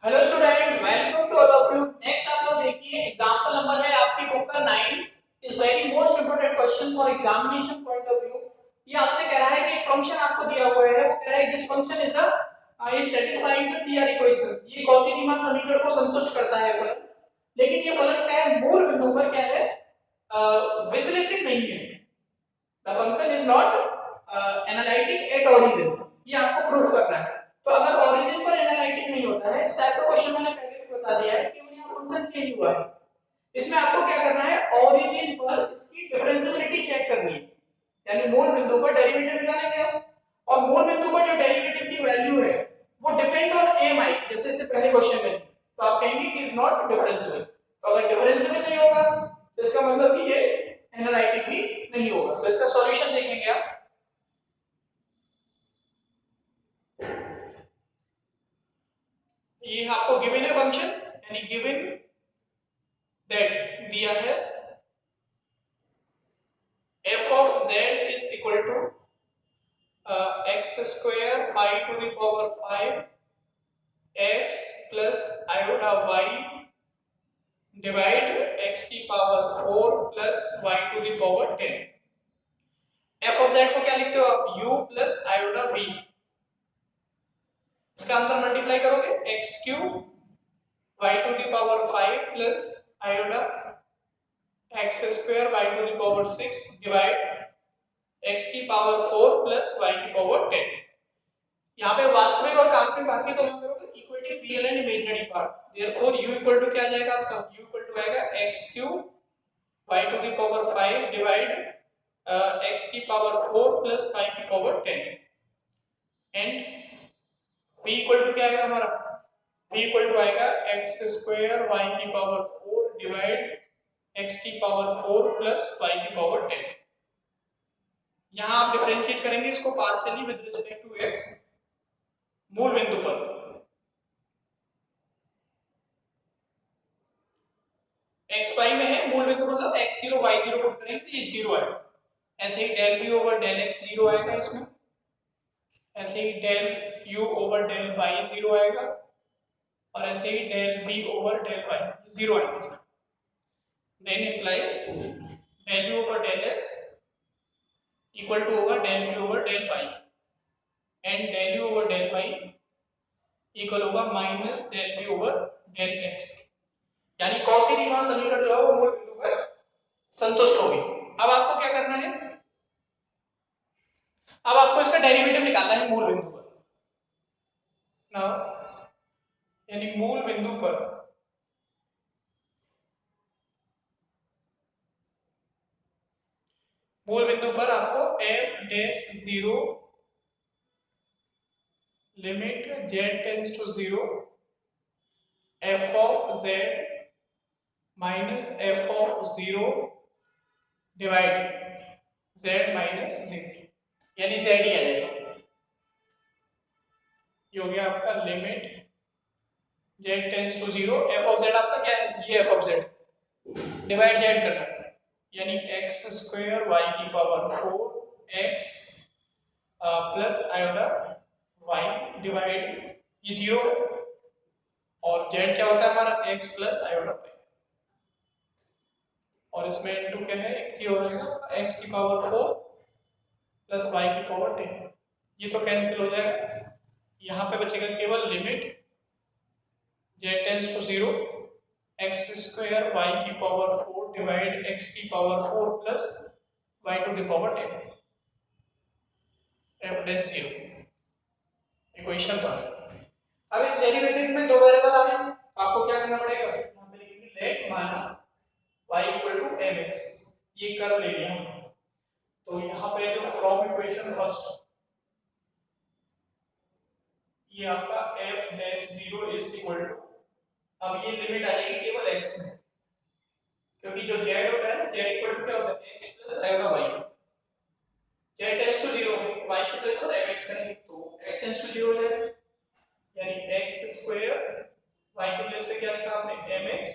Hello student, welcome to all of you. Next आप लोग देखिए, एग्जांपल नंबर है आपकी बुक का 9। Is very most important question for examination point of view. ये आपसे कह रहा है कि एक फंक्शन आपको दिया हुआ है, वो कह रहा है this function is is satisfying the CR equations. ये कॉची रीमान समीकरण को संतुष्ट करता है फलन, लेकिन ये फलन क्या है, मूल बिंदु पर क्या है, विश्लेषित नहीं है। The function is not analytic at origin. ये आपको प्रूफ करना है। तो अगर ओरिजिन पर एनालिटिक नहीं होता है, इस टाइप का क्वेश्चन मैंने पहले भी बता दिया है, केवल यहाँ फंक्शन चेंज हुआ है। इसमें आपको क्या करना है, ओरिजिन पर इसकी डिफरेंशिएबिलिटी चेक करनी है, यानी मूल बिंदु पर डेरिवेटिव निकालेंगे हम, और मूल बिंदु पर जो डेरिवेटिव की वैल्यू है वो डिपेंड ऑन एम आई, जैसे इससे पहले क्वेश्चन में। तो आप कहेंगे कि इज नॉट डिफरेंशिएबल। तो अगर डिफरेंशिएबल नहीं होगा तो इसका मतलब कि ये एनालिटिक भी नहीं होगा। तो इसका सॉल्यूशन देखेंगे आप। ये आपको गिवन है फंक्शन, यानी गिवन दैट दिया है f of z is equal to x square y to the power 5 x plus iota y divide x की power 4 plus y to the power 10। f of z को क्या लिखते हो आप, u plus iota v। इसका answer multiply करोगे x cube y to the power 5 plus iota x square y to the power 6 divide x की power 4 plus y की power 10। यहाँ पे वास्तविक और काल्पनिक भाग की तुलना करोगे, equative real and imaginary part. Therefore u equal to क्या आ जाएगा आपका, u इक्वल टू आएगा x cube y to the power 5 divide x की पावर 4 प्लस y की power 10 and v equal to क्या आएगा हमारा, v इक्वल टू आएगा x स्क्वायर y की पावर 4 डिवाइड x की पावर 4 प्लस y की पावर 10। यहाँ आप डिफरेंशिएट करेंगे इसको partially with respect to x मूल बिंदु पर। x y में है मूल बिंदु, मतलब x0 y0 पुट करेंगे तो ये 0 आएगा। ऐसे ही del b over del x 0 आएगा इसमें, ऐसे ही del u over del y 0 आएगा, और ऐसे ही del b over del y 0 आएगा। Then implies del u over del x equal to होगा del b over del y, and del u over del y equal होगा minus del b over del x। यानी Cauchy Riemann समीकरण जो है वो मूल बिंदु पर संतुष्ट होगी। अब आपको क्या करना है, अब आपको इसका डेरिवेटिव निकालना है मूल बिंदु पर ना, यानी मूल बिंदु पर आपको f dash 0 limit z tends to 0 f of z minus f of 0 divide z minus 0, यानी z ही आ जाएगा। ये हो गया आपका limit z tends to 0, f of z आपका क्या है, ये f of z divide z करना है, यानी x स्क्वायर y की power 4x plus iota y divide, ये 0 है, और z क्या होता है हमारा x प्लस आयोटा y, और इसमें इनटू क्या है, ये हो जाएगा x की पावर 4 प्लस y की पावर 10। ये तो कैंसिल हो जाएगा, यहाँ पे बचेगा केवल limit z tends to 0 x square y की पावर 4 डिवाइड x की power 4 plus y to the power 10 f dash 0 equation 1। अब इस डेरिवेटिव में दो वेरिएबल आ रहे हैं, आपको क्या करना पड़ेगा, यहाँ पे लिखेंगे लेट माना y इक्वल टू mx, ये कर्व ले लिया हमने। तो यहाँ पे जो फ्रॉम इक्वेशन फर्स्ट, ये आपका f dash 0 is equal to, अब ये लिमिट आ जाएगी केवल x में, क्योंकि जो z होता है z इक्वल टू क्या होता है, x plus iota y। z tends to 0 है, y की प्लेस पर mx करेंगे तो x टेंड्स टू 0 हो जाएगा, यानी x स्क्वायर y की प्लेस पे क्या लिखा आपने, mx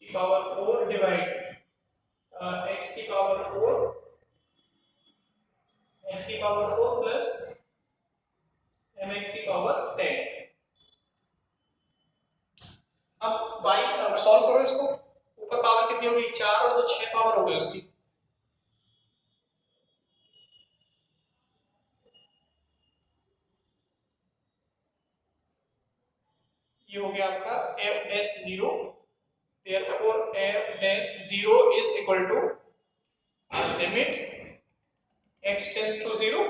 की पावर 4 डिवाइड x की पावर 4 प्लस mx की पावर 10 y सॉल्व करो इसको, ऊपर पावर कितनी होगी 4 और तो 6 पावर हो गई उसकी। ये हो गया आपका f dash 0, therefore f dash 0 is equal to limit x tends to 0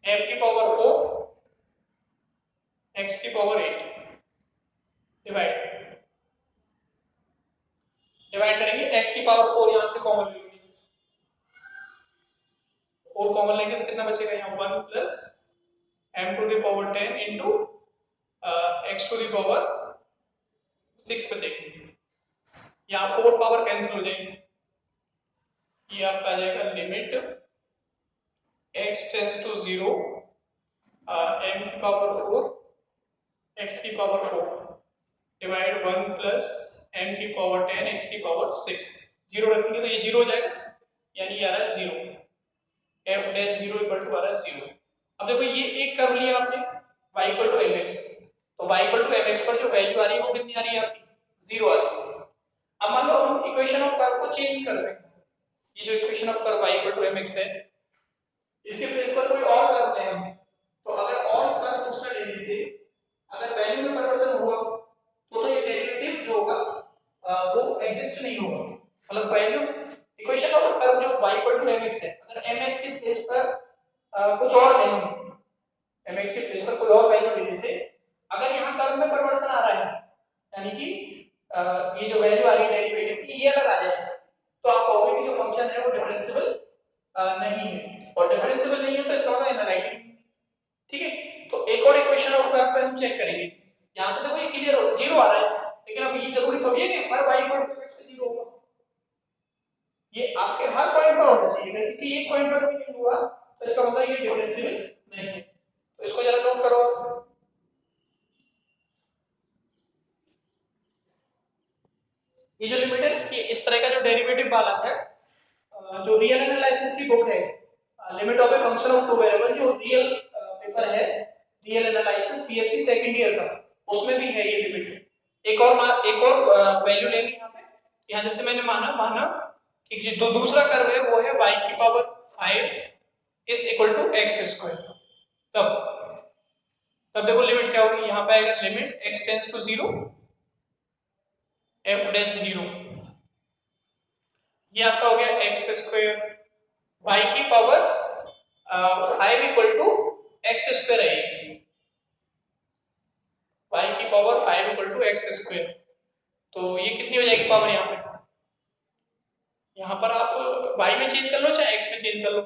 f की पावर 4 x की पावर 8 डिवाइड करेंगे, x की पावर 4 यहां से कॉमन लेंगे, 4 कॉमन लेंगे तो कितना बचेगा यहाँ 1 plus m to the power 10 into x to the power 6 बचेगी। यहाँ 4 पावर कैंसिल हो जाएंगे, ये आपका आ जाएगा limit x tends to 0 m की पावर 4 x की पावर 4 डिवाइड 1 प्लस m की पावर 10 x की पावर 6, 0 रखेंगे तो ये 0 हो जाएगा, यानी ये आ रहा है 0, f डैश 0 इक्वल टू आ रहा है 0। अब देखो ये एक कर लिया आपने y इक्वल टू mx, तो y इक्वल टू mx पर जो वैल्यू आ रही है वो कितनी आ रही है आपकी 0 आ रही है। अब मान लो हम इक्वेशन ऑफ कर्व को चेंज कर दें, ये जो equation of curve y equal to mx है इसके प्लेस पर कोई और कर्व लें हम, तो अगर और कर्व दूसरा लेने से अगर वैल्यू में परिवर्तन हुआ तो ये डेरिवेटिव जो होगा वो एग्जिस्ट नहीं होगा, मतलब वैल्यू इक्वेशन ऑफ कर्व जो y इक्वल टू mx है, अगर mx के प्लेस पर कुछ और लेंगे, mx के प्लेस पर कोई और वैल्यू लेने से अगर यहाँ कर्व में परिवर्तन आ रहा है, यानी कि ये जो वैल्यू आ रही है डेरिवेटिव की ये अलग आ जाए, तो आप कहोगे कि जो फंक्शन है वो डिफरेंशिएबल नहीं है, और डिफरेंशिएबल नहीं है तो इसका मतलब एनालाइटिक, ठीक है। तो एक और इक्वेशन ऑफ कर्व पे हम चेक करेंगे, यहां से देखो ये क्लियर हो 0 आ रहा है, लेकिन अब ये जरूरी थोड़ी है कि हर y इक्वल टू x से 0 होगा, ये आपके हर पॉइंट पर होना चाहिए, अगर किसी एक पॉइंट पर भी नहीं हुआ तो इसका मतलब ये डिफरेंशिएबल नहीं है। तो इसको जरा नोट करो, ये जो लिमिट है ये इस तरह का जो डेरिवेटिव वाला है, जो रियल एनालिसिस की बुक है limit of a function of two variable, जो रियल पेपर है real analysis PSC second year का, उसमें भी है ये लिमिट। एक और वैल्यू लेंगे यहाँ पे, यहाँ जैसे मैंने माना कि जो दूसरा कर्व है वो है y की power 5 is equal to x square, तब देखो लिमिट क्या होगी, यहाँ पे आएगा limit x tends to 0 f dash 0, ये आपका हो गया x स्क्वायर, y की power 5 equal to x square है, y की power 5 equal to x square, तो ये कितनी हो जाएगी पावर यहाँ पे, यहाँ पर आप y में चेंज कर लो चाहे x में चेंज कर लो,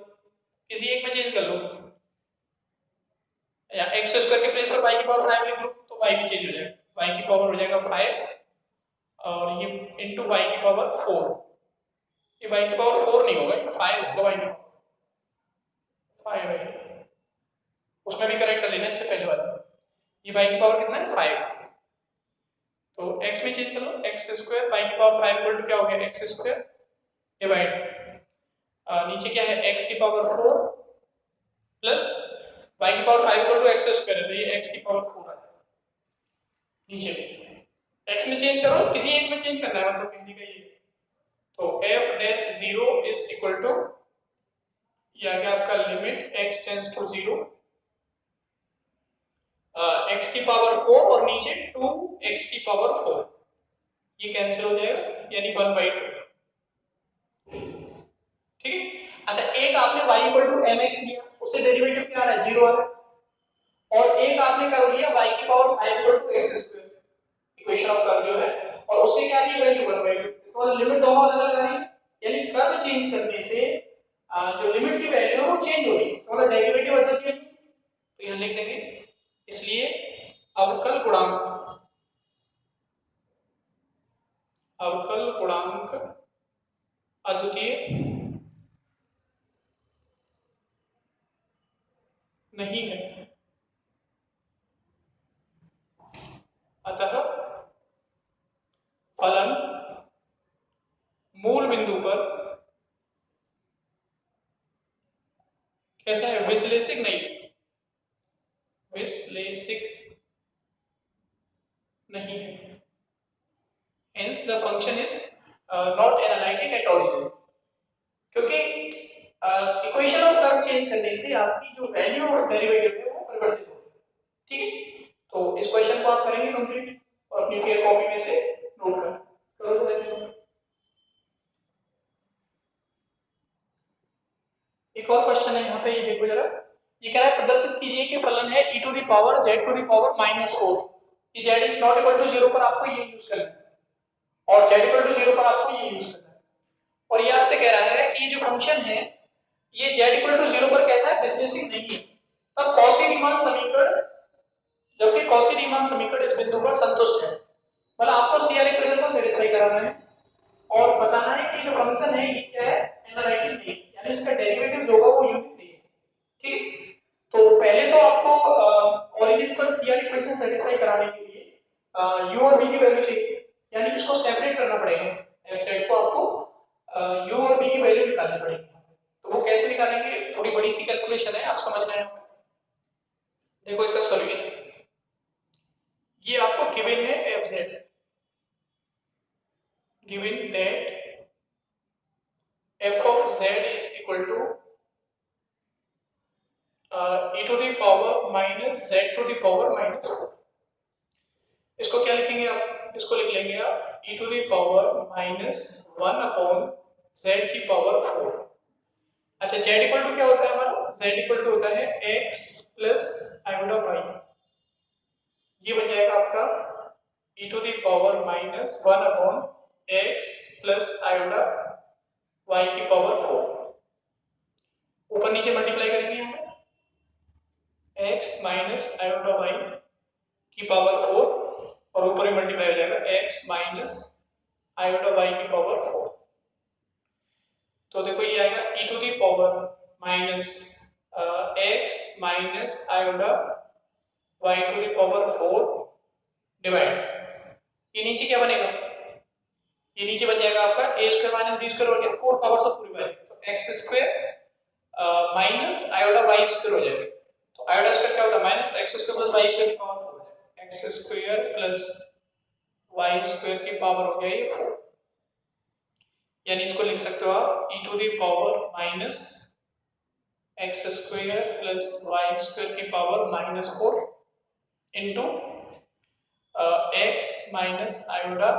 किसी एक में चेंज कर लो, या x स्क्वायर के प्लेस पर y की पावर 5 लिख लो तो y भी चेंज हो जाएगा, y की पावर हो जाएगा 5 और ये इनटू y की पावर 4, ये y की पावर 4 नहीं होगा, ये 5 होगा, y की पावर 5 है, उसमें भी करेक्ट कर लेना इससे पहले वाला, ये y की पावर कितना है 5, तो x में चेंज कर लो, x स्क्वायर y की पावर 5 इक्वल टू क्या हो गया x स्क्वायर डिवाइड नीचे क्या है x की पावर 4 प्लस y की power 5 equal to x square है, तो ये x की पावर 4 आ जाएगा, नीचे x में चेंज करो, किसी एक में चेंज करना है मतलब कहने का ये, तो f dash 0 is equal to ये आ गया आपका limit x tends to 0 x की पावर 4 और नीचे 2x की पावर 4, ये कैंसिल हो जाएगा यानी 1/2, ठीक है। अच्छा एक आपने y इक्वल टू mx लिया, उससे डेरिवेटिव क्या आ रहा है 0 आ रहा है, और एक आपने कर लिया y की power 5 equal to x square, equation of curve जो है, और उससे क्या आ रही है वैल्यू 1/2, इसका मतलब लिमिट दोनों अलग अलग आ रही है, यानी कर्व चेंज करने से जो लिमिट की वैल्यू है वो चेंज हो रही है, इसका मतलब डेरिवेटिव बदल गया, तो यहां लिख देंगे, इसलिए अवकल गुणांक अद्वितीय नहीं है, अतः फलन मूल बिंदु पर कैसा है, विश्लेषिक नहीं है, means the function is not analytic at origin, क्योंकि इक्वेशन ऑफ कर्व चेंज करने से आपकी जो वैल्यू और डेरिवेटिव है वो परिवर्तित होगी। ठीक है, तो इस क्वेश्चन को आप करेंगे कंप्लीट और अपनी फेयर कॉपी में से नोट करो तो वैसे एक और क्वेश्चन है यहाँ पे, ये देखो जरा, ये कह रहा है प्रदर्शित कीजिए कि फलन है e to the power z to the power -4, ये z is not equal to 0 पर आपको ये यूज करना है और z इक्वल टू 0 पर आपको ये यूज करना है। और ये आपसे कह रहा है कि ये जो फंक्शन है ये z इक्वल टू 0 पर कैसा है, डिस्क्रीसिंग नहीं है, तब कॉची रीमान समीकरण, जबकि कॉची रीमान समीकरण इस बिंदु पर संतुष्ट है। मतलब आपको CR इक्वेशन को सेटिस्फाई कराना है और बताना है कि जो फंक्शन है ये क्या है, एनालिटिक नहीं, यानी इसका डेरिवेटिव जो होगा वो यूनिट नहीं है। ठीक, तो पहले तो आपको ओरिजिन पर CR इक्वेशन सेटिस्फाई कराने के लिए u और v की वैल्यू चाहिए, यानी इसको सेपरेट करना पड़ेगा, f को आपको u और v की वैल्यू निकालनी पड़ेगी। तो वो कैसे निकालेंगे, थोड़ी बड़ी सी कैलकुलेशन है, आप समझ रहे हैं। देखो इसका सॉल्यूशन, ये आपको गिवन है fz, given that f of z is equal to e to the power minus z to the power -4। इसको क्या लिखेंगे आप, इसको लिख लेंगे आप e to the power -1 upon z की पावर 4। अच्छा, z इक्वल टू क्या होता है हमारा, z इक्वल टू होता है x प्लस आयोडा y, ये बन जाएगा आपका e to the power -1 upon x plus iota y की पावर 4। ऊपर नीचे मल्टीप्लाई करेंगे हम x माइनस आयोडा y की पावर 4 और ऊपर ही मल्टीप्लाई हो जाएगा x माइनस आयोडा y की पावर 4। तो देखो ये आएगा e to the power minus x minus iota y to the power 4 divide, ये नीचे क्या बनेगा, ये नीचे बन जाएगा आपका a square minus b square हो गया, 4 पावर तो पूरी बात, तो x square minus iota y square हो जाएगा। तो आयोडा स्क्वायर क्या होता है, minus x square plus y square की power, x square plus y square की पावर हो गया ये 4, यानी इसको लिख सकते हो आप e to the power minus x square plus y square की power -4 into x minus iota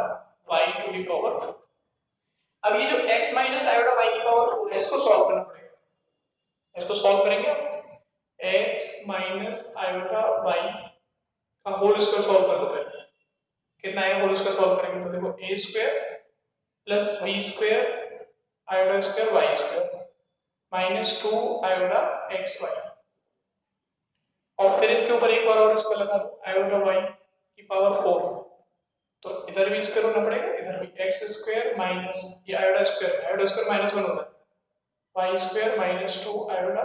y to the power 4। अब ये जो x माइनस आयोडा y की पावर 4 है, इसको सॉल्व करना पड़ेगा, इसको सॉल्व करेंगे x माइनस आयोडा y का होल स्क्वायर सॉल्व कर दो पहले, कितना आएगा होल स्क्वायर सॉल्व करेंगे तो देखो a square plus b square iota square y square -2 iota xy, और फिर इसके ऊपर एक बार और इसको लगा दो आयोडा y की पावर 4, तो इधर भी स्क्वायर होना पड़ेगा, इधर भी x स्क्वायर माइनस ये आयोडा स्क्वायर -1 होता है y स्क्वायर -2 आयोडा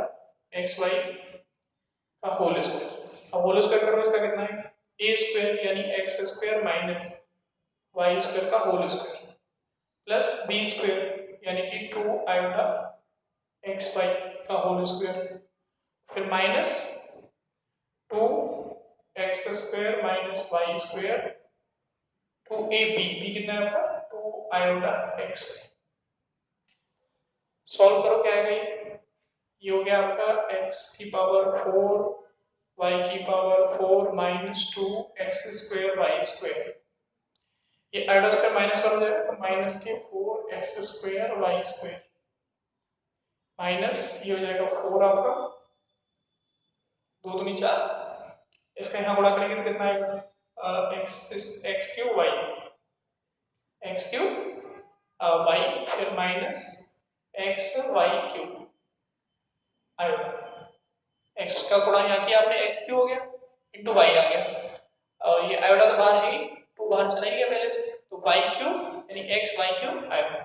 xy का होल स्क्वायर। अब होल स्क्वायर करो, इसका कितना है a स्क्वायर यानी x square minus y square का whole square plus b square यानी कि 2 आयोडा xy का होल स्क्वायर, फिर minus 2x square minus y square 2ab, b कितना है आपका 2 आयोडा xy। सॉल्व करो क्या आएगा, ये हो गया आपका x की पावर 4 y की power 4 -2 x square y square, ये आयोडा स्क्वायर -1 हो जाएगा तो माइनस के 4 x square y square minus ये हो जाएगा 4 आपका 2 दूनी 4, इसका यहाँ गुणा करेंगे तो कितना आएगा x क्यूब y y फिर minus x y cube iota, x का गुणा यहाँ किया आपने x क्यूब हो गया इंटू y आ गया, और ये आयोडा तो बाहर है, 2 बाहर चला गया पहले से, तो y क्यूब यानी x y क्यूब आयोडा,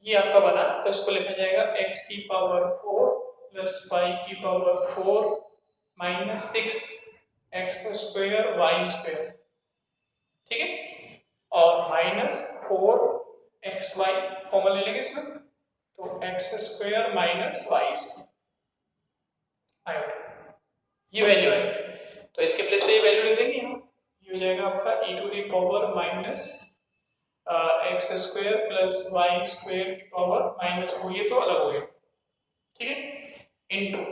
ये आपका बना। तो इसको लिखा जाएगा x की पावर 4 प्लस y की power 4 minus 6 x square y square, ठीक है, और माइनस 4 xy कॉमन ले लेंगे इसमें, तो x square minus y square iota, ये वैल्यू है। तो इसके प्लेस पे ये वैल्यू लिख देंगे हम, ये हो जाएगा आपका e to the power minus x square plus y square की पावर माइनस 4, ये तो अलग हो गया, ठीक है, into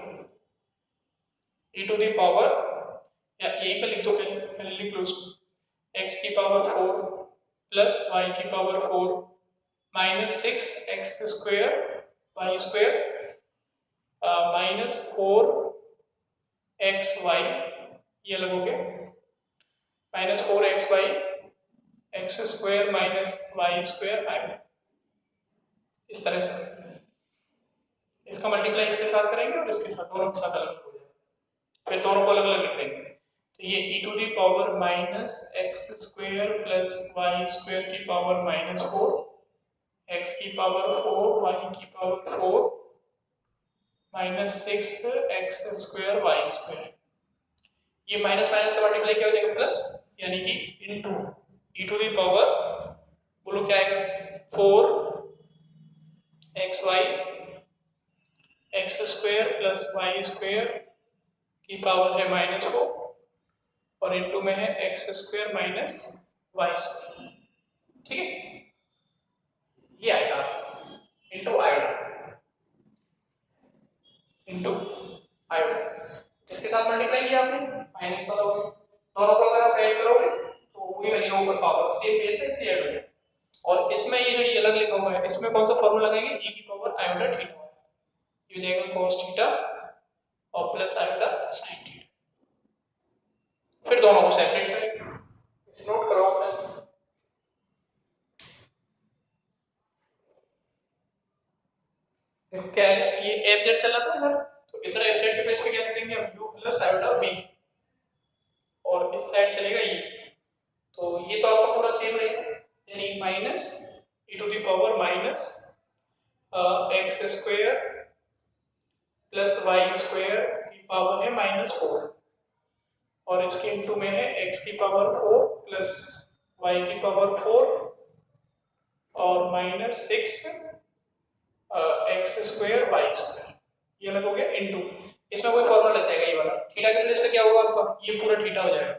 e to the power, या ए पे लिख दो, पहले लिख लो उसको, x की पावर 4 प्लस y की power 4 minus 6 x square y square minus 4 x y, ये अलग हो गया, minus 4 x y x square minus y square आएगा इस तरह से। इसका मल्टीप्लाई इसके साथ करेंगे और इसके साथ, दोनों के साथ अलग हो जाएगा, फिर दोनों को अलग अलग लिख देंगे। तो ये e to the power minus x square plus y square की पावर माइनस 4, एक्स की पावर 4 वाई की power 4 minus 6 x square y square, ये माइनस माइनस से मल्टीप्लाई क्या हो जाएगा प्लस, यानी कि into e to the power, बोलो क्या आएगा, 4 x y x square plus y square की पावर है माइनस 4 और इनटू में है x square minus y square, ठीक है, ये आएगा इनटू आयोडा, इनटू आयोडा, इसके साथ मल्टीप्लाई किया आपने, माइनस वाला हो गया, दोनों को अगर आप ऐड करोगे तो वही वाली ऊपर पावर सेम बेसिस से ऐड हो जाएगा। और इसमें ये जो ये अलग लिखा हुआ है, इसमें कौन सा फॉर्मूला लगाएंगे, e की पावर आयोडा थीटा, ये हो जाएगा cos थीटा और प्लस आयोडा sin थीटा, फिर दोनों को सेपरेट करेंगे, इसे नोट करो अपने, क्या है ये एफ जेड चला था इधर, तो इधर एफ जेड के प्लेस पे क्या लिख देंगे हम, u प्लस आयोडा b, और इस साइड चलेगा ये, तो ये तो आपका पूरा सेम रहेगा, यानी minus e to the power minus x square plus y square की पावर है माइनस 4 और इसके इनटू में है x की पावर 4 प्लस y की पावर 4 और minus 6 x square y square, ये अलग हो गया इनटू, इसमें कोई फॉर्मूला लग जाएगा, ये वाला थीटा के प्लेस पे क्या होगा आपका, ये पूरा थीटा हो जाएगा,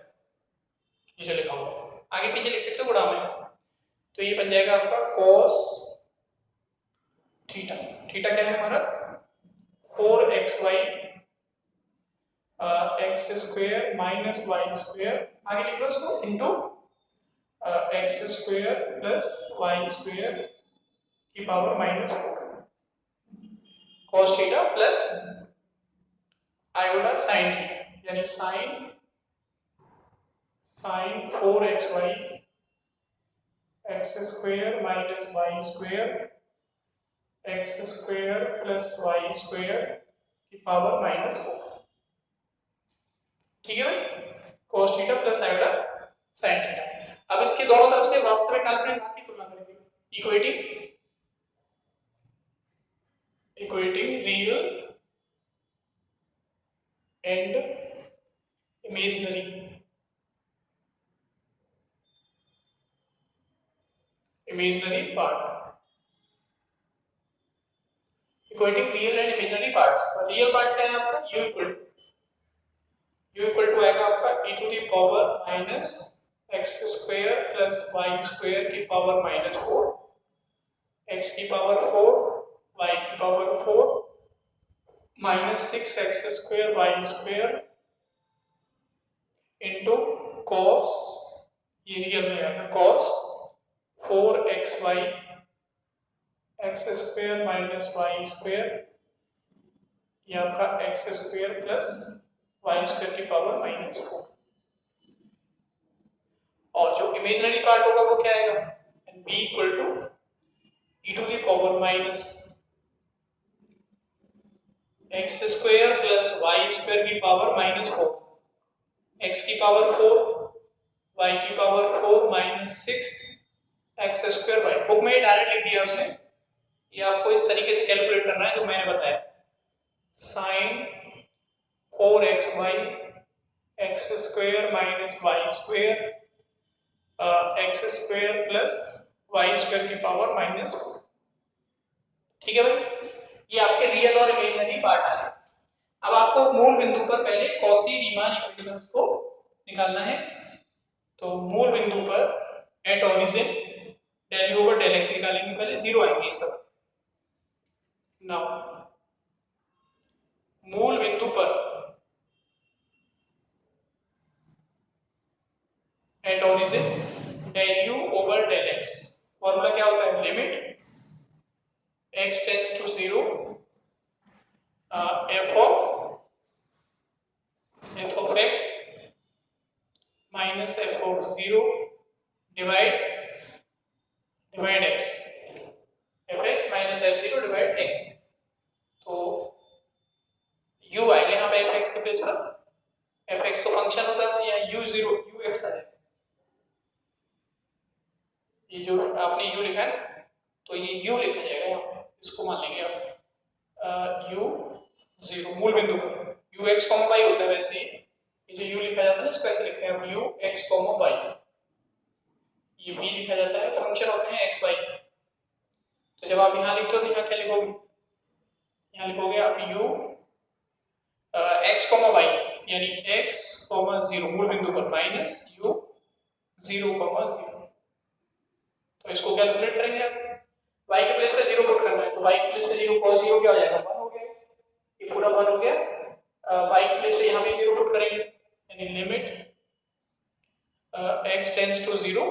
ये जो लिखा हुआ, आगे पीछे लिख सकते हो गुणा में, तो ये बन जाएगा आपका cos थीटा, थीटा क्या है हमारा 4xy x square minus y square, आगे लिख लो इसको, into x square plus y square की power minus 4 cos theta plus iota sin theta, यानी sin 4xy x square minus y square x square plus y square की power minus 4, ठीक है भाई, cos theta plus iota sin theta. अब इसके दोनों तरफ से वास्तविक काल्पनिक भाग की तुलना करेंगे, equating real and imaginary, part, equating real and imaginary parts. Real part क्या है आपका, u इक्वल टू आएगा आपका e to the power minus x square plus y square की पावर माइनस 4, एक्स की पावर 4 वाई की power 4 minus 6 x square y square into cos, ये real में आएगा cos 4xy x square minus y square, ये आपका x square plus y square की power minus 4, और जो इमेजिनरी पार्ट होगा वो क्या आएगा, b equal to e to the power minus x square plus y square की पावर माइनस 4, एक्स की पावर 4 वाई की power 4 minus 6 x square y, book में डायरेक्ट लिख दिया उसने, ये आपको इस तरीके से कैलकुलेट करना है जो मैंने बताया, sin 4xy x square minus y square x square plus y square की पावर माइनस 4, ठीक है भाई, ये आपके रियल और इमेजिनरी पार्ट है। अब आपको मूल बिंदु पर पहले कॉची रीमान इक्वेशंस को निकालना है, तो मूल बिंदु पर at origin del u over del x निकालेंगे, पहले जीरो आएंगे सब। नाउ मूल बिंदु पर at origin del u over del x, formula क्या होता है, limit x tends to 0 f of x minus f of 0 divide x, fx minus f0 divide x। तो u आएगा यहाँ पे fx के प्लेस पर, fx तो फंक्शन होता है, या u0 ux आ जाएगा। ये जो आपने u लिखा है तो ये u लिखा जाएगा यहाँ पे, इसको मान लेंगे आप u0 मूल बिंदु पर, ux, y होता है वैसे ही, ये जो u लिखा जाता है इसको ऐसे लिखते हैं हम ux, y, ये v लिखा जाता है, फंक्शन होते हैं x y। तो जब आप यहाँ लिखते हो तो यहाँ क्या लिखोगे, यहाँ लिखोगे आप x, y यानी x, 0 मूल बिंदु पर माइनस u0, 0। तो इसको कैलकुलेट करेंगे आप, y के प्लेस पे 0 पुट करना है, तो y के प्लेस पे 0 cos 0 क्या हो जाएगा, 1 हो गया, ये पूरा 1 हो गया। y के प्लेस पे यहाँ भी 0 पुट करेंगे, यानी limit x tends to 0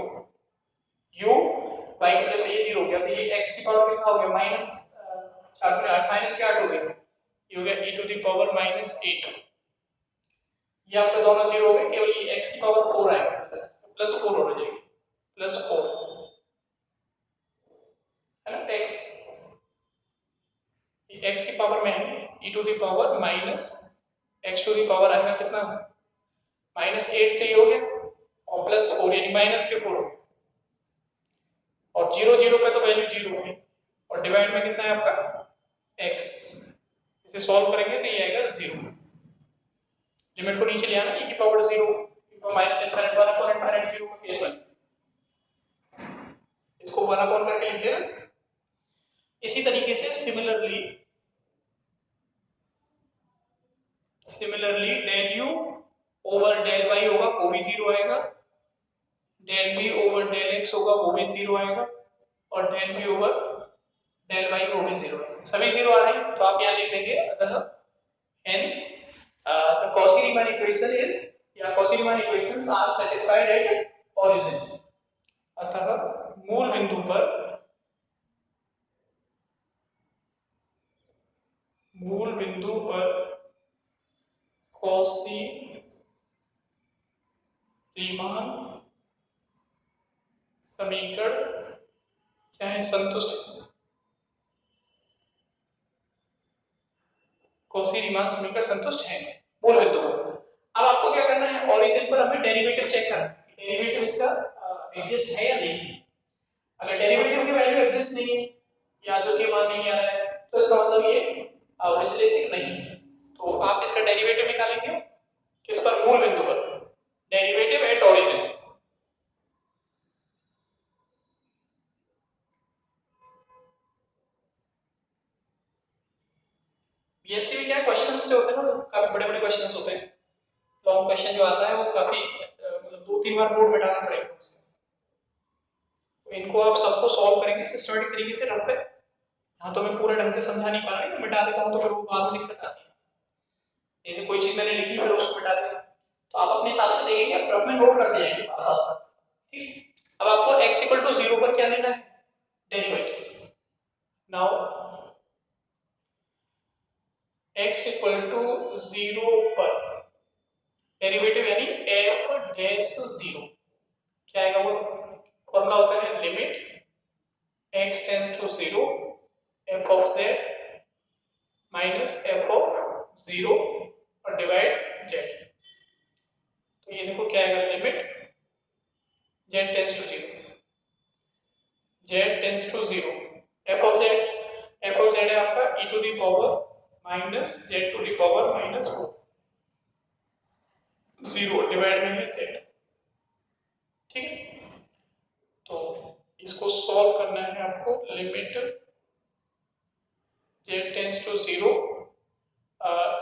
u, y के प्लेस पे ये 0 हो गया, तो ये x की पावर कितना हो गया, माइनस 8 हो गया, ये हो गया e टू द पावर -8। ये आपका दोनों 0 हो गए, केवल ये x की पावर 4 आएगा, प्लस 4 हो जाएगी, प्लस 4 है ना, x की पावर में है e to the power minus x to the power आएगा कितना, -8, तो ये हो गया, और प्लस 4 यानी माइनस के 4 हो गया, और 0 0 पे तो वैल्यू 0 है, और डिवाइड में कितना है आपका x, इसे सॉल्व करेंगे तो ये आएगा 0। लिमिट को नीचे ले आना, e की power 0 minus infinite 1 upon infinite 0 का केस बन, इसको 1 अपॉन करके लिख देना। इसी तरीके से similarly del u over del y होगा, वो भी 0 आएगा, del v over del x होगा, वो भी 0 आएगा, और del v over del y वो भी 0 आएगा, सभी 0 आ रहे हैं, तो आप यहाँ लिख देंगे अतः hence the Cauchy-Riemann equation is, या Cauchy-Riemann equations are satisfied at origin, अतः मूल बिंदु पर Cauchy-Riemann समीकरण क्या है, संतुष्ट, Cauchy-Riemann समीकरण संतुष्ट है मूल बिंदु पर। अब आपको क्या करना है, ओरिजिन पर हमें डेरिवेटिव चेक करना है, डेरिवेटिव इसका एग्जिस्ट है या नहीं। अगर डेरिवेटिव की वैल्यू एग्जिस्ट नहीं है या जो के मान नहीं आ रहा है, तो इसका मतलब ये विश्लेषिक नहीं है, तो आप इसका डेरिवेटिव निकालेंगे किस पर, मूल बिंदु पर, डेरिवेटिव एट ओरिजिन। बीएससी में क्या क्वेश्चंस जो होते हैं ना, काफी बड़े बड़े क्वेश्चंस होते हैं, लॉन्ग क्वेश्चन जो आता है वो काफी मतलब 2-3 बार बोर्ड में डालना पड़ेगा, तो इनको आप सबको सॉल्व करेंगे सिस्टमैटिक तरीके से रफ पे। हाँ, तो मैं पूरा ढंग से समझा नहीं पा रहा, मैं मिटा देता हूँ तो फिर वो बाद में दिक्कत आती है, जैसे कोई चीज मैंने लिखी फिर उसको मिटा दिया, तो आप अपने हिसाब से देखेंगे, रफ में नोट करते जाएंगे साथ साथ, ठीक। अब आपको x = 0 पर क्या लेना है, डेरिवेटिव। नाउ x = 0 पर डेरिवेटिव यानी f'(0) क्या आएगा, वो फॉर्मूला होता है limit x tends to 0 f of z minus f of 0 और डिवाइड z। तो ये देखो क्या आएगा, limit z tends to 0 f of z है आपका e to the power minus z to the power -4, 0 divide में है z, ठीक है। तो इसको सॉल्व करना है आपको, limit z tends to 0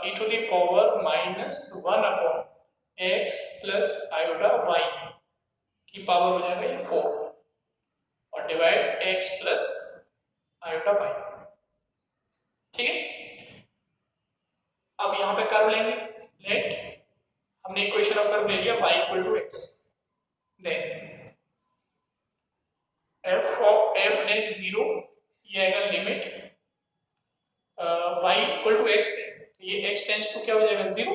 e to the power -1 upon x plus iota y की पावर हो जाएगा ये 4, और divide x plus iota y। ठीक है, अब यहाँ पे कर्व लेंगे। लेट, हमने इक्वेशन ऑफ कर्व ले लिया y equal to x, then f of f dash 0, ये आएगा limit y equal to x है, तो ये x टेंड्स टू क्या हो जाएगा 0।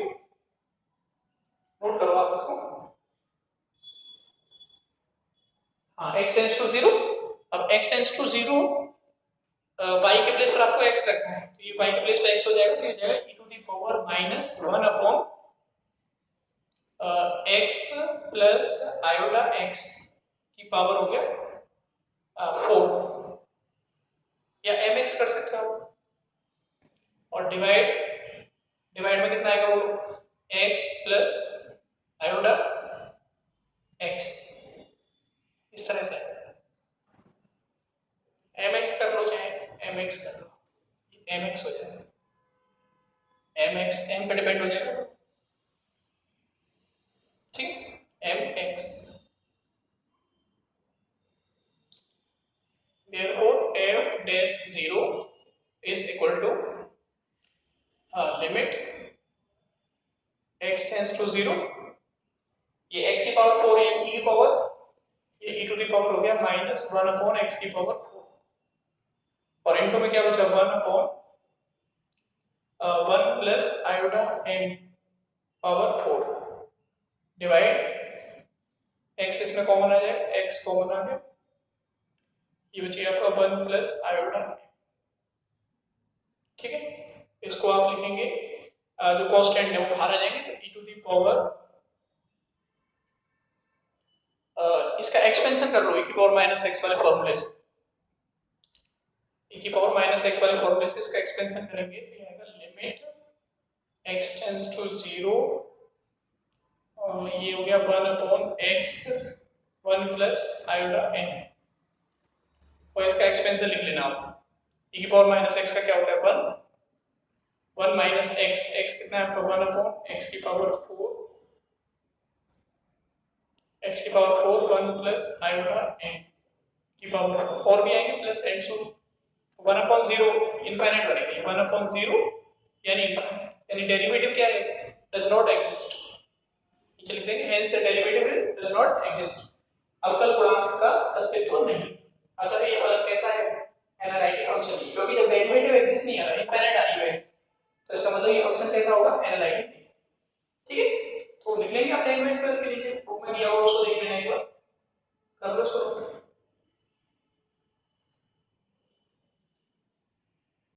नोट करो आप इसको, हाँ x टेंड्स टू 0। अब x टेंड्स टू 0, y के प्लेस पर आपको x रखना है, तो ये y के प्लेस पर x हो जाएगा, तो ये जाएगा e to the power minus 1 upon x plus iota x की पावर हो गया 4, या mx कर सकते हो, और डिवाइड में कितना आएगा वो x प्लस आयोटा x, इस तरह से mx कर लो, चाहे mx कर लो, mx हो जाएगा, mx m पे डिपेंड हो जाएगा, ठीक, mx। therefore f dash 0 is equal to limit x tends to 0, ये x की पावर 4 है, e की पावर, ये e टू द पावर हो गया माइनस 1 अपॉन x की पावर 4, और इनटू में क्या बचा 1 upon 1 plus iota m power 4 divide x, इसमें कॉमन आ जाएगा, x कॉमन आ गया, ये बचेगा आपका 1 प्लस आयोटा, ठीक है। इसको आप लिखेंगे जो कांस्टेंट है वो बाहर आ जाएंगे, तो e टू दी पावर, इसका एक्सपेंशन कर लो e की पावर माइनस x वाले फॉर्मूले से, e की पावर माइनस x वाले फॉर्मूले से इसका एक्सपेंशन करेंगे, तो ये आएगा लिमिट x टेंड्स टू 0, और ये हो गया 1 upon x 1 plus iota n, और इसका एक्सपेंशन लिख लेना आप, e की पावर माइनस x का क्या होता है 1 माइनस x कितना है आपका 1 अपॉन x की पावर 4, x की पावर 4 1 प्लस आयोटा n की पावर 4 भी आएंगे प्लस n, सो 1 अपॉन 0 इनफाइनाइट बनेगी, 1 अपॉन 0 यानी इनफाइनाइट, यानी डेरिवेटिव क्या है, डज नॉट एग्जिस्ट, नीचे लिख देंगे hence the derivative does not exist, अवकल गुणांक का अस्तित्व नहीं। अगर ये फलन कैसा है, एनालिटिक फंक्शन, क्योंकि जब डेरिवेटिव एग्जिस्ट नहीं आ रहा, इनफाइनाइट आ रही है, तो इसका मतलब ये फंक्शन कैसा होगा, एनालिटिक नहीं, ठीक है। तो लिख लेंगे आप लैंग्वेज पर, इसके नीचे बुक में दिया हुआ उसको देख लेना एक बार, कर लो इसको।